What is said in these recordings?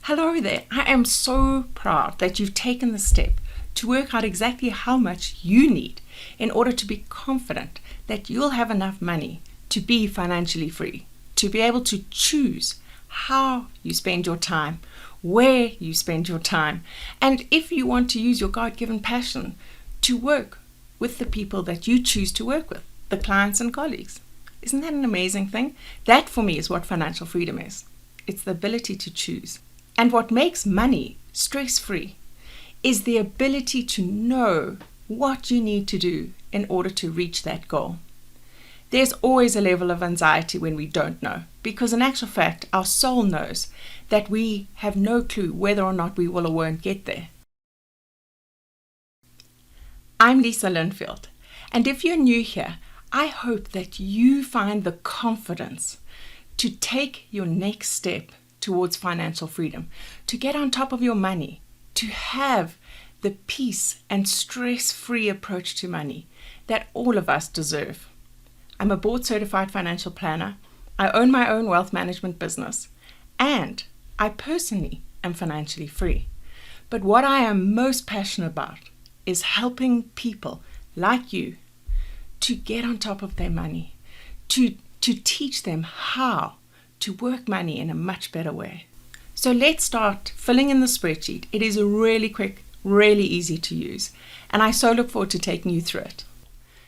Hello there. I am so proud that you've taken the step to work out exactly how much you need in order to be confident that you'll have enough money to be financially free, to be able to choose how you spend your time, where you spend your time, and if you want to use your God-given passion to work with the people that you choose to work with, the clients and colleagues. Isn't that an amazing thing? That for me is what financial freedom is. It's the ability to choose. And what makes money stress-free is the ability to know what you need to do in order to reach that goal. There's always a level of anxiety when we don't know, because in actual fact, our soul knows that we have no clue whether or not we will or won't get there. I'm Lisa Linfield, and if you're new here, I hope that you find the confidence to take your next step towards financial freedom, to get on top of your money, to have the peace and stress-free approach to money that all of us deserve. I'm a board-certified financial planner. I own my own wealth management business, and I personally am financially free. But what I am most passionate about is helping people like you to get on top of their money, to teach them how to work money in a much better way. So let's start filling in the spreadsheet. It is really quick, really easy to use, and I so look forward to taking you through it.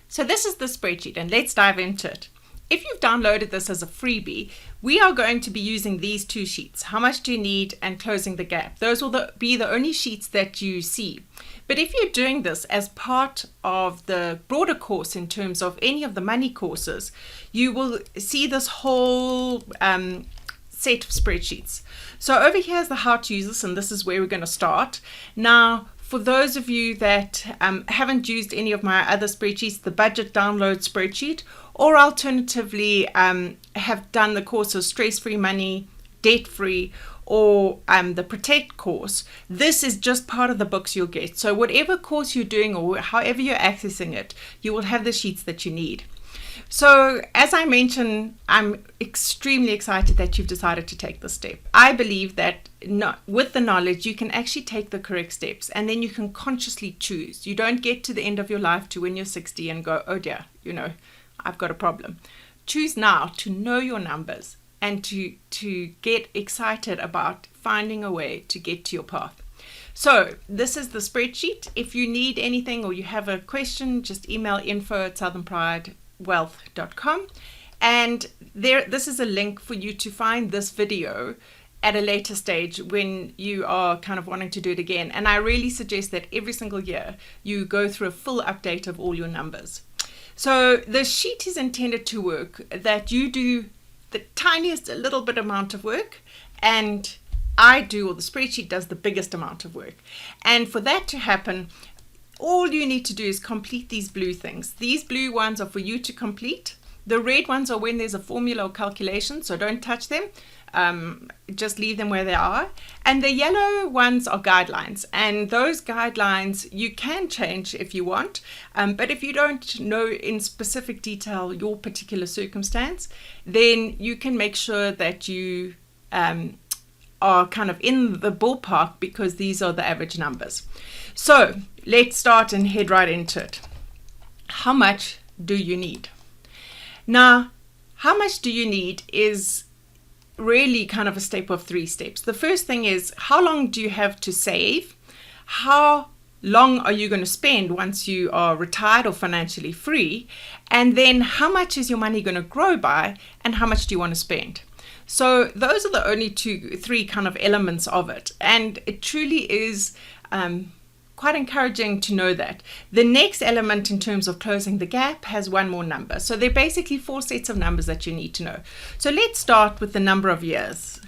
So this is the spreadsheet, and let's dive into it. If you've downloaded this as a freebie, we are going to be using these two sheets, how much do you need and closing the gap. Those will be the only sheets that you see. But if you're doing this as part of the broader course in terms of any of the money courses, you will see this whole set of spreadsheets. So over here is the how to use this, and this is where we're going to start. Now, for those of you that haven't used any of my other spreadsheets, the budget download spreadsheet, or alternatively have done the course of stress-free money, debt-free, or the Protect course, this is just part of the books you'll get. So whatever course you're doing or however you're accessing it, you will have the sheets that you need. So as I mentioned, I'm extremely excited that you've decided to take this step. I believe that with the knowledge, you can actually take the correct steps, and then you can consciously choose. You don't get to the end of your life to when you're 60 and go, oh dear, I've got a problem. Choose now to know your numbers and to get excited about finding a way to get to your path. So this is the spreadsheet. If you need anything or you have a question, just email info@southernpridewealth.com, and this is a link for you to find this video at a later stage when you are kind of wanting to do it again. And I really suggest that every single year you go through a full update of all your numbers. So the sheet is intended to work that you do the tiniest little bit amount of work, and the spreadsheet does the biggest amount of work. And for that to happen, all you need to do is complete these blue things. These blue ones are for you to complete. The red ones are when there's a formula or calculation, so don't touch them. Just leave them where they are. And the yellow ones are guidelines, and those guidelines you can change if you want, but if you don't know in specific detail your particular circumstance, then you can make sure that you are kind of in the ballpark, because these are the average numbers. So let's start and head right into it. How much do you need? Now, how much do you need is really kind of a step of 3 steps. The first thing is, how long do you have to save? How long are you going to spend once you are retired or financially free? And then how much is your money going to grow by, and how much do you want to spend? So those are the only 3 kind of elements of it. And it truly is quite encouraging to know that. The next element in terms of closing the gap has one more number. So they're basically 4 sets of numbers that you need to know. So let's start with the number of years.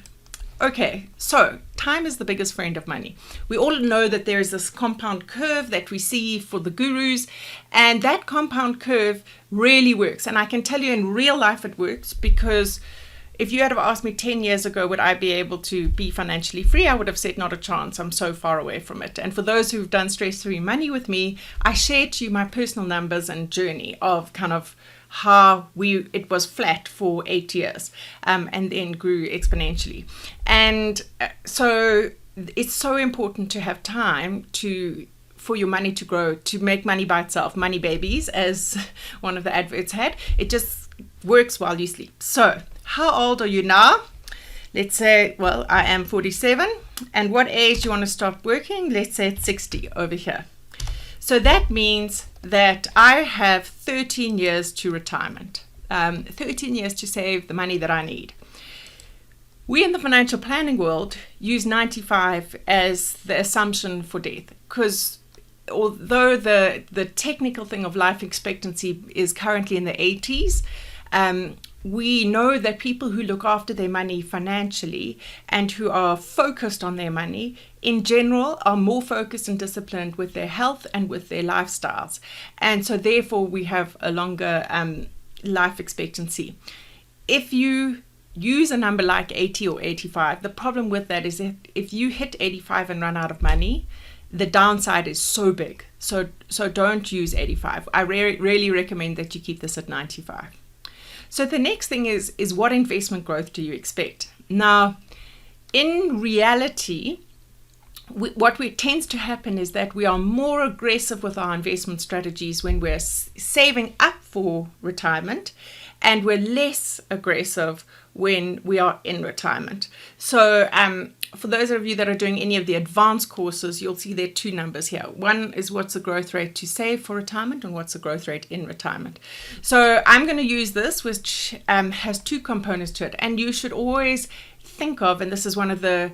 Okay, so time is the biggest friend of money. We all know that there is this compound curve that we see for the gurus, and that compound curve really works. And I can tell you in real life it works, because if you had have asked me 10 years ago, would I be able to be financially free? I would have said not a chance. I'm so far away from it. And for those who've done stress-free money with me, I shared to you my personal numbers and journey of kind of how it was flat for 8 years, and then grew exponentially. And so it's so important to have time for your money to grow, to make money by itself. Money babies, as one of the adverts had. It just works while you sleep. So how old are you now? Let's say, well, I am 47. And what age do you want to start working? Let's say it's 60 over here. So that means that I have 13 years to retirement, 13 years to save the money that I need. We in the financial planning world use 95 as the assumption for death, because although the technical thing of life expectancy is currently in the 80s, we know that people who look after their money financially and who are focused on their money in general are more focused and disciplined with their health and with their lifestyles. And so therefore we have a longer life expectancy. If you use a number like 80 or 85, the problem with that is that if you hit 85 and run out of money, the downside is so big. So don't use 85. I really recommend that you keep this at 95. So the next thing is what investment growth do you expect? Now, in reality, what tends to happen is that we are more aggressive with our investment strategies when we're saving up for retirement, and we're less aggressive when we are in retirement. So for those of you that are doing any of the advanced courses, you'll see there are two numbers here. One is what's the growth rate to save for retirement, and what's the growth rate in retirement. So I'm going to use this, which has two components to it. And you should always think of, and this is one of the,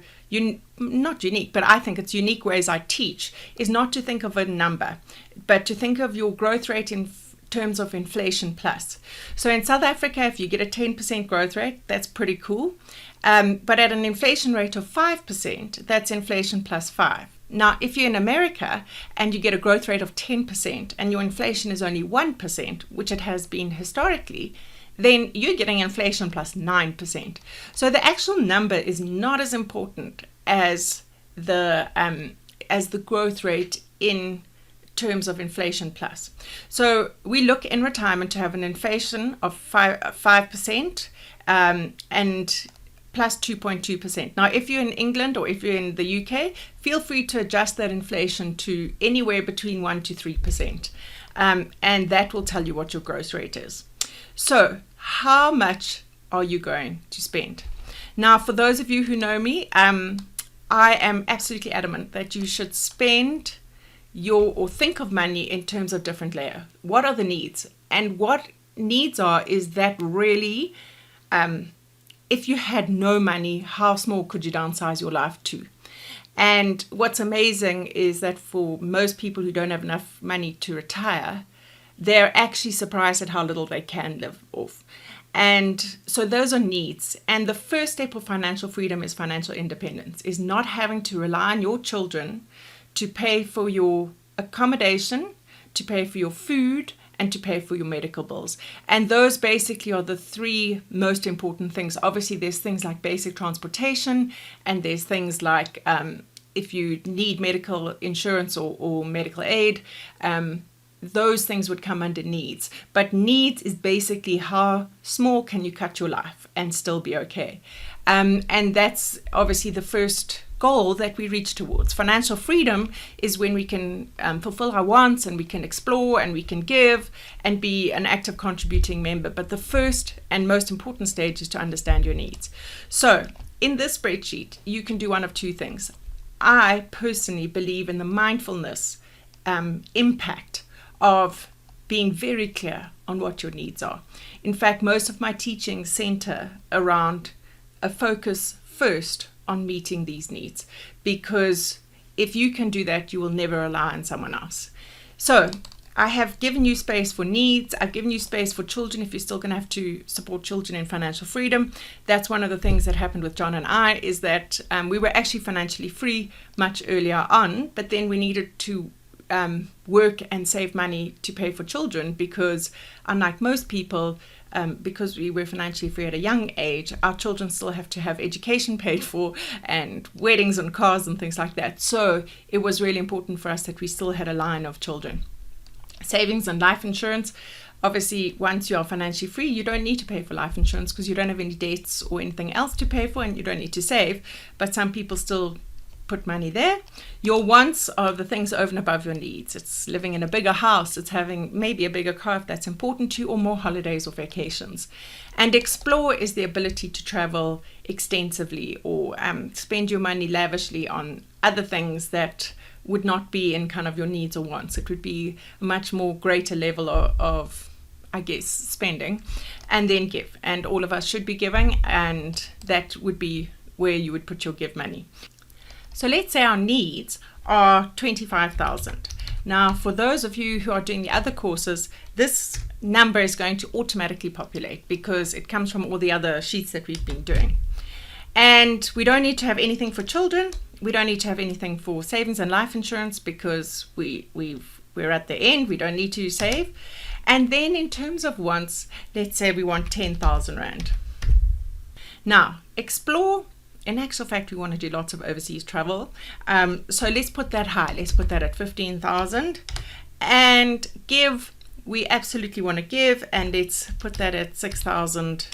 not unique, but I think it's unique ways I teach, is not to think of a number, but to think of your growth rate in terms of inflation plus. So in South Africa, if you get a 10% growth rate, that's pretty cool. But at an inflation rate of 5%, that's inflation plus 5. Now, if you're in America and you get a growth rate of 10% and your inflation is only 1%, which it has been historically, then you're getting inflation plus 9%. So the actual number is not as important as the growth rate in terms of inflation plus. So we look in retirement to have an inflation of 5% and plus 2.2%. Now, if you're in England or if you're in the UK, feel free to adjust that inflation to anywhere between 1 to 3%. And that will tell you what your growth rate is. So how much are you going to spend? Now, for those of you who know me, I am absolutely adamant that you should spend or think of money in terms of different layers. What are the needs? And what needs are is that really, if you had no money, how small could you downsize your life to? And what's amazing is that for most people who don't have enough money to retire, they're actually surprised at how little they can live off. And so those are needs. And the first step of financial freedom is financial independence, is not having to rely on your children to pay for your accommodation, to pay for your food, and to pay for your medical bills. And those basically are the three most important things. Obviously, there's things like basic transportation, and there's things like if you need medical insurance or medical aid, those things would come under needs. But needs is basically how small can you cut your life and still be okay. And that's obviously the first goal that we reach towards. Financial freedom is when we can fulfill our wants, and we can explore, and we can give and be an active contributing member. But the first and most important stage is to understand your needs. So in this spreadsheet, you can do one of two things. I personally believe in the mindfulness impact of being very clear on what your needs are. In fact, most of my teachings center around a focus first on meeting these needs, because if you can do that, you will never rely on someone else. So I have given you space for needs. I've given you space for children if you're still going to have to support children in financial freedom. That's one of the things that happened with John and I, is that we were actually financially free much earlier on, but then we needed to work and save money to pay for children, because unlike most people, because we were financially free at a young age, our children still have to have education paid for and weddings and cars and things like that. So it was really important for us that we still had a line of children. Savings and life insurance Obviously, once you are financially free, you don't need to pay for life insurance because you don't have any debts or anything else to pay for, and you don't need to save. But some people still put money there. Your wants are the things over and above your needs. It's living in a bigger house. It's having maybe a bigger car if that's important to you, or more holidays or vacations. And explore is the ability to travel extensively or spend your money lavishly on other things that would not be in kind of your needs or wants. It would be a much more greater level of I guess, spending, and then give. And all of us should be giving, and that would be where you would put your give money. So let's say our needs are 25,000. Now, for those of you who are doing the other courses, this number is going to automatically populate because it comes from all the other sheets that we've been doing. And we don't need to have anything for children. We don't need to have anything for savings and life insurance because we're at the end. We don't need to save. And then in terms of wants, let's say we want 10,000 Rand. Now, explore. In actual fact, we want to do lots of overseas travel. So let's put that high. Let's put that at 15,000. And give, we absolutely want to give. And let's put that at 6,000,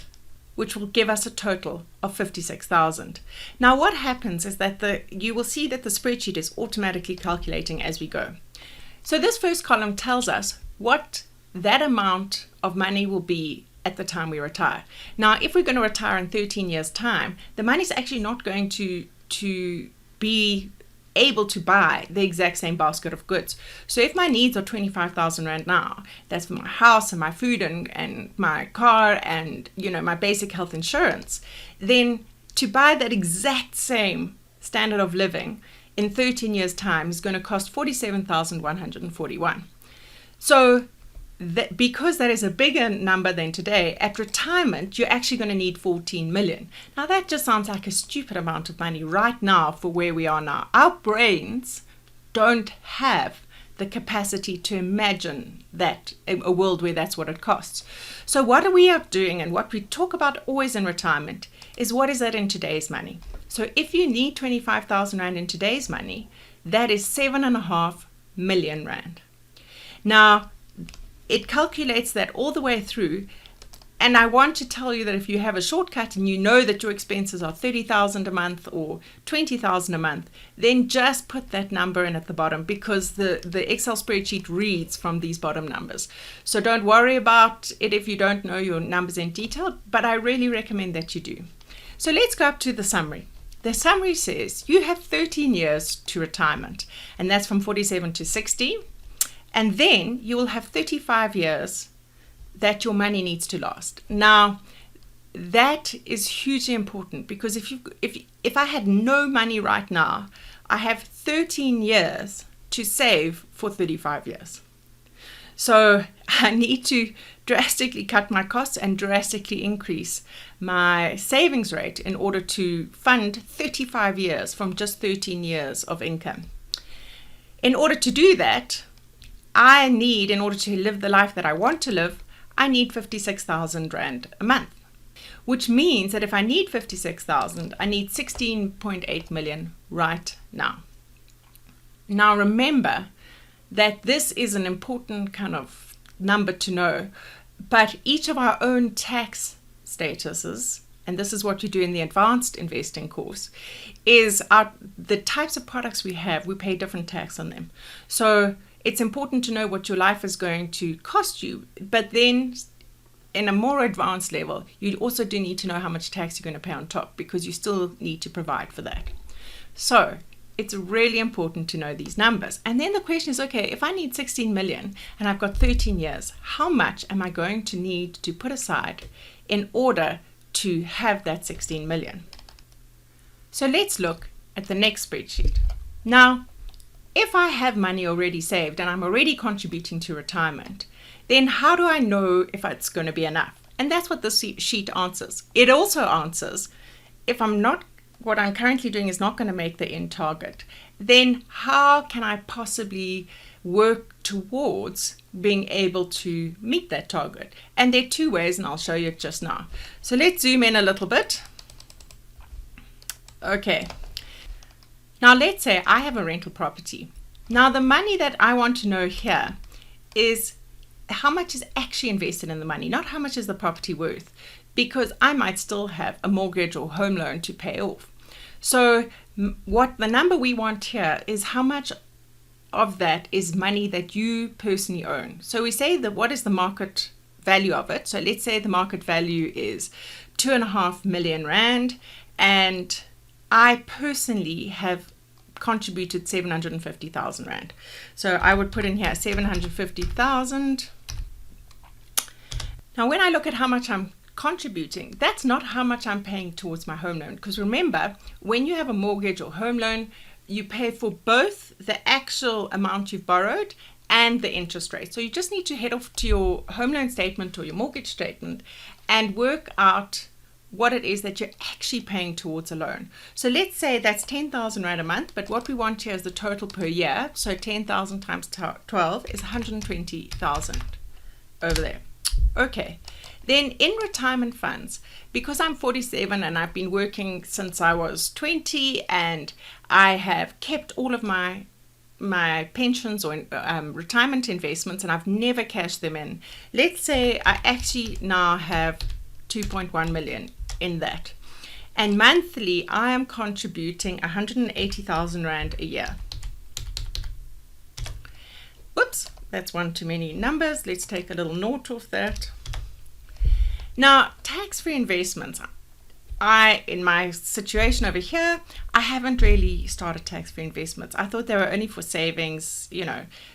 which will give us a total of 56,000. Now, what happens is that you will see that the spreadsheet is automatically calculating as we go. So this first column tells us what that amount of money will be at the time we retire. Now, if we're going to retire in 13 years' time, the money's actually not going to be able to buy the exact same basket of goods. So if my needs are 25,000 Rand now, that's for my house and my food and my car and, my basic health insurance, then to buy that exact same standard of living in 13 years' time is going to cost 47,141. So because that is a bigger number than today, at retirement, you're actually going to need 14 million. Now, that just sounds like a stupid amount of money right now for where we are now. Our brains don't have the capacity to imagine that a world where that's what it costs. So what we are doing, and what we talk about always in retirement, is what is that in today's money? So if you need 25,000 Rand in today's money, that is 7.5 million Rand. Now, it calculates that all the way through. And I want to tell you that if you have a shortcut and you know that your expenses are 30,000 a month or 20,000 a month, then just put that number in at the bottom, because the Excel spreadsheet reads from these bottom numbers. So don't worry about it if you don't know your numbers in detail, but I really recommend that you do. So let's go up to the summary. The summary says you have 13 years to retirement, and that's from 47 to 60. And then you will have 35 years that your money needs to last. Now, that is hugely important, because if I had no money right now, I have 13 years to save for 35 years. So I need to drastically cut my costs and drastically increase my savings rate in order to fund 35 years from just 13 years of income. In order to do that, in order to live the life that I want to live, I need 56,000 Rand a month, which means that if I need 56,000, I need 16.8 million right now. Now, remember that this is an important kind of number to know, but each of our own tax statuses, and this is what you do in the advanced investing course, is the types of products we have, we pay different tax on them. So it's important to know what your life is going to cost you, but then in a more advanced level, you also do need to know how much tax you're going to pay on top, because you still need to provide for that. So it's really important to know these numbers. And then the question is, okay, if I need 16 million and I've got 13 years, how much am I going to need to put aside in order to have that 16 million? So let's look at the next spreadsheet. Now, if I have money already saved and I'm already contributing to retirement, then how do I know if it's going to be enough? And that's what this sheet answers. It also answers, if what I'm currently doing is not going to make the end target, then how can I possibly work towards being able to meet that target? And there are two ways, and I'll show you it just now. So let's zoom in a little bit. Okay. Now, let's say I have a rental property. Now, the money that I want to know here is how much is actually invested in the money, not how much is the property worth, because I might still have a mortgage or home loan to pay off. So what the number we want here is how much of that is money that you personally own. So we say that what is the market value of it. So let's say the market value is 2.5 million rand, and I personally have contributed 750,000 rand. So I would put in here 750,000. Now when I look at how much I'm contributing, that's not how much I'm paying towards my home loan, because remember, when you have a mortgage or home loan, you pay for both the actual amount you've borrowed and the interest rate. So you just need to head off to your home loan statement or your mortgage statement and work out what it is that you're actually paying towards a loan. So let's say that's 10,000 rand a month, but what we want here is the total per year. So 10,000 times 12 is 120,000 over there. Okay. Then in retirement funds, because I'm 47 and I've been working since I was 20, and I have kept all of my pensions or retirement investments, and I've never cashed them in. Let's say I actually now have 2.1 million in that, and monthly I am contributing 180,000 rand a year. Whoops, that's one too many numbers. Let's take a little note off that. Now, tax-free investments, in my situation over here, I haven't really started tax-free investments. I thought they were only for savings.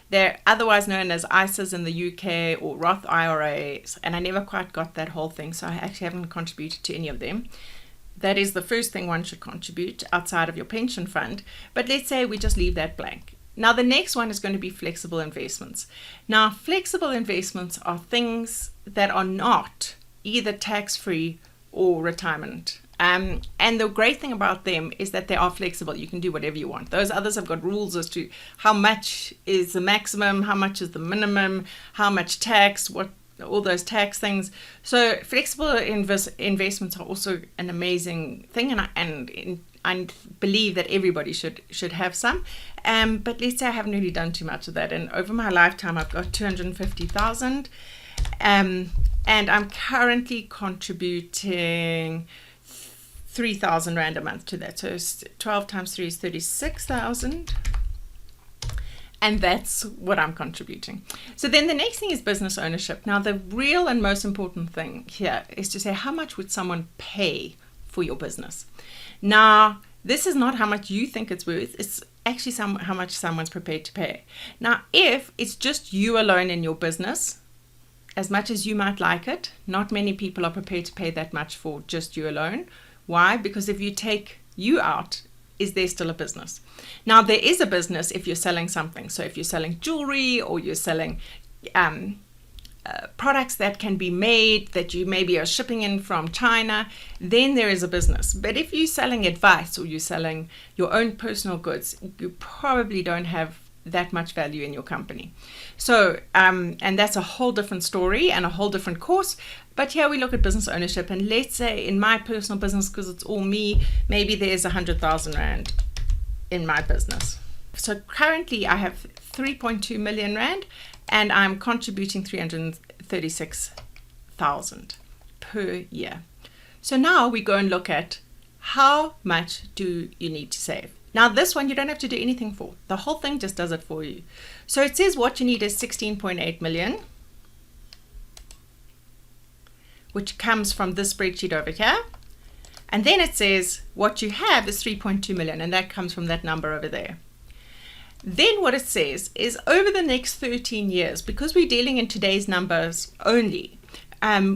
They're otherwise known as ISAs in the UK or Roth IRAs, and I never quite got that whole thing, so I actually haven't contributed to any of them. That is the first thing one should contribute outside of your pension fund, but let's say we just leave that blank. Now, the next one is going to be flexible investments. Now, flexible investments are things that are not either tax-free or retirement. And the great thing about them is that they are flexible. You can do whatever you want. Those others have got rules as to how much is the maximum, how much is the minimum, how much tax, what all those tax things. So flexible investments are also an amazing thing, and I believe that everybody should have some. But let's say I haven't really done too much of that, and over my lifetime I've got 250,000. And I'm currently contributing 3,000 rand a month to that. So 12 times 3 is 36,000. And that's what I'm contributing. So then the next thing is business ownership. Now, the real and most important thing here is to say, how much would someone pay for your business? Now, this is not how much you think it's worth. It's actually how much someone's prepared to pay. Now, if it's just you alone in your business, as much as you might like it, not many people are prepared to pay that much for just you alone. Why? Because if you take you out, is there still a business? Now, there is a business if you're selling something. So if you're selling jewelry or you're selling products that can be made that you maybe are shipping in from China, then there is a business. But if you're selling advice or you're selling your own personal goods, you probably don't have that much value in your company. So, and that's a whole different story and a whole different course. But here we look at business ownership, and let's say in my personal business, because it's all me, maybe there's 100,000 rand in my business. So currently I have 3.2 million rand, and I'm contributing 336,000 per year. So now we go and look at how much do you need to save. Now this one you don't have to do anything for. The whole thing just does it for you. So it says what you need is 16.8 million, which comes from this spreadsheet over here. And then it says what you have is 3.2 million, and that comes from that number over there. Then what it says is over the next 13 years, because we're dealing in today's numbers only,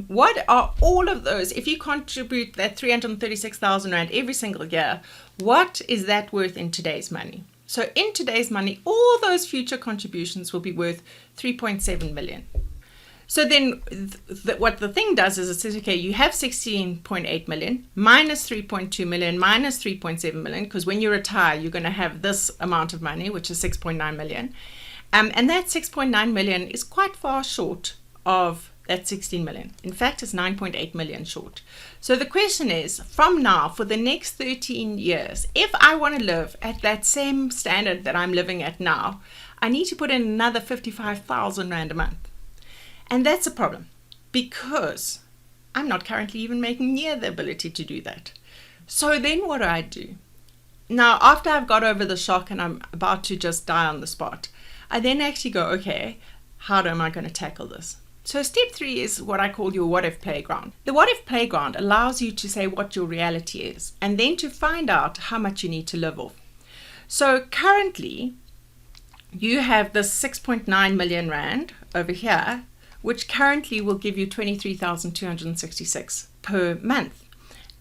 what are all of those, if you contribute that 336,000 rand every single year, what is that worth in today's money? So in today's money, all those future contributions will be worth 3.7 million. So then what the thing does is it says, okay, you have 16.8 million minus 3.2 million minus 3.7 million, because when you retire, you're going to have this amount of money, which is 6.9 million. And that 6.9 million is quite far short of that 16 million. In fact, it's 9.8 million short. So the question is, from now for the next 13 years, if I want to live at that same standard that I'm living at now, I need to put in another 55,000 rand a month. And that's a problem because I'm not currently even making near the ability to do that. So then what do? Now, after I've got over the shock and I'm about to just die on the spot, I then actually go, okay, how am I going to tackle this? So step 3 is what I call your what if playground. The what if playground allows you to say what your reality is and then to find out how much you need to live off. So currently, you have this 6.9 million rand over here, which currently will give you 23,266 per month.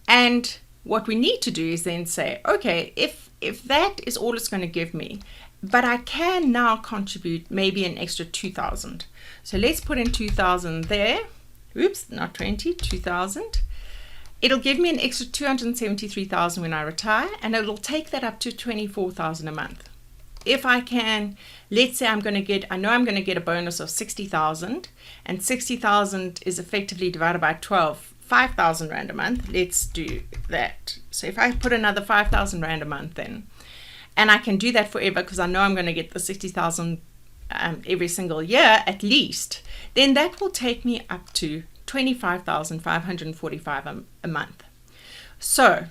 And what we need to do is then say, okay, if that is all it's going to give me, but I can now contribute maybe an extra 2,000. So let's put in 2,000 there. Oops, not 20, 2,000. It'll give me an extra 273,000 when I retire, and it'll take that up to 24,000 a month. If I can, let's say I know I'm going to get a bonus of 60,000, and 60,000 is effectively divided by 12, 5,000 rand a month. Let's do that. So if I put another 5,000 rand a month then, and I can do that forever because I know I'm going to get the 60,000 every single year at least, then that will take me up to 25,545 a month. So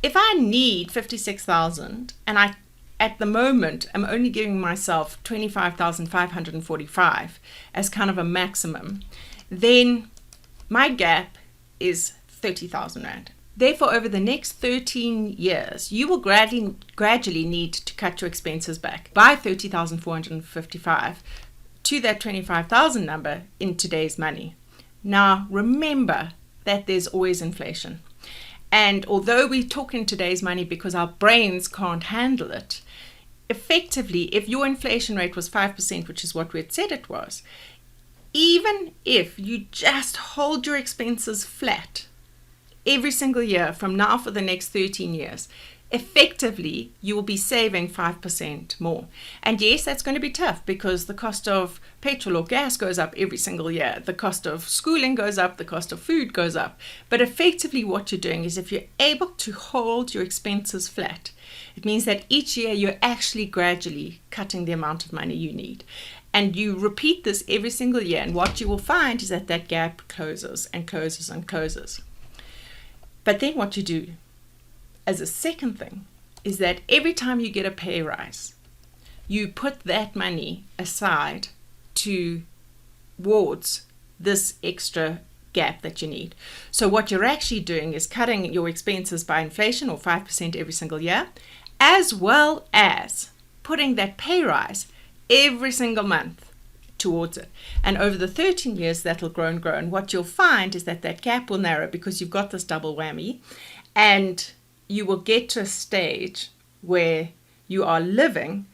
if I need 56,000 and I at the moment I'm only giving myself 25,545 as kind of a maximum, then my gap is 30,000 rand. Therefore, over the next 13 years, you will gradually need to cut your expenses back by 30,455 to that 25,000 number in today's money. Now, remember that there's always inflation. And although we talk in today's money because our brains can't handle it, effectively, if your inflation rate was 5%, which is what we had said it was, even if you just hold your expenses flat every single year from now for the next 13 years, effectively, you will be saving 5% more. And yes, that's going to be tough because the cost of petrol or gas goes up every single year. The cost of schooling goes up, the cost of food goes up. But effectively what you're doing is if you're able to hold your expenses flat, it means that each year you're actually gradually cutting the amount of money you need. And you repeat this every single year. And what you will find is that that gap closes and closes and closes. But then what you do as a second thing is that every time you get a pay rise, you put that money aside towards this extra gap that you need. So what you're actually doing is cutting your expenses by inflation or 5% every single year, as well as putting that pay rise every single month towards it. And over the 13 years, that'll grow and grow. And what you'll find is that that gap will narrow because you've got this double whammy, and you will get to a stage where you are living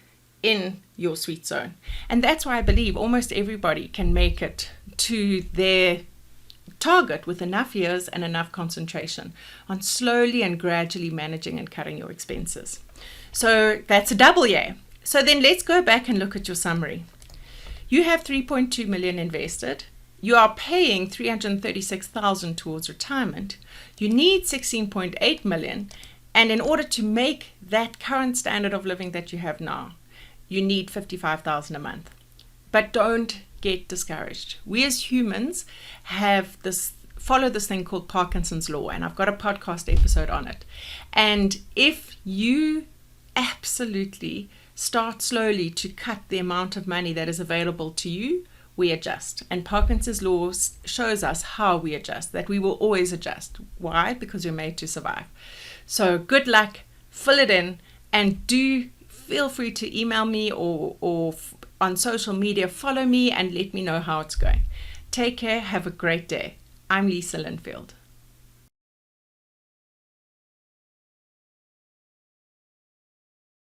in your sweet zone. And that's why I believe almost everybody can make it to their target with enough years and enough concentration on slowly and gradually managing and cutting your expenses. So that's a double yay. So then let's go back and look at your summary. You have 3.2 million invested. You are paying 336,000 towards retirement. You need 16.8 million. And in order to make that current standard of living that you have now, you need 55,000 a month. But don't get discouraged. We as humans follow this thing called Parkinson's law, and I've got a podcast episode on it. And if you absolutely start slowly to cut the amount of money that is available to you, we adjust. And Parkinson's law shows us how we adjust, that we will always adjust. Why? Because we're made to survive. So good luck, fill it in, and do feel free to email me or on social media, follow me and let me know how it's going. Take care, have a great day. I'm Lisa Linfield.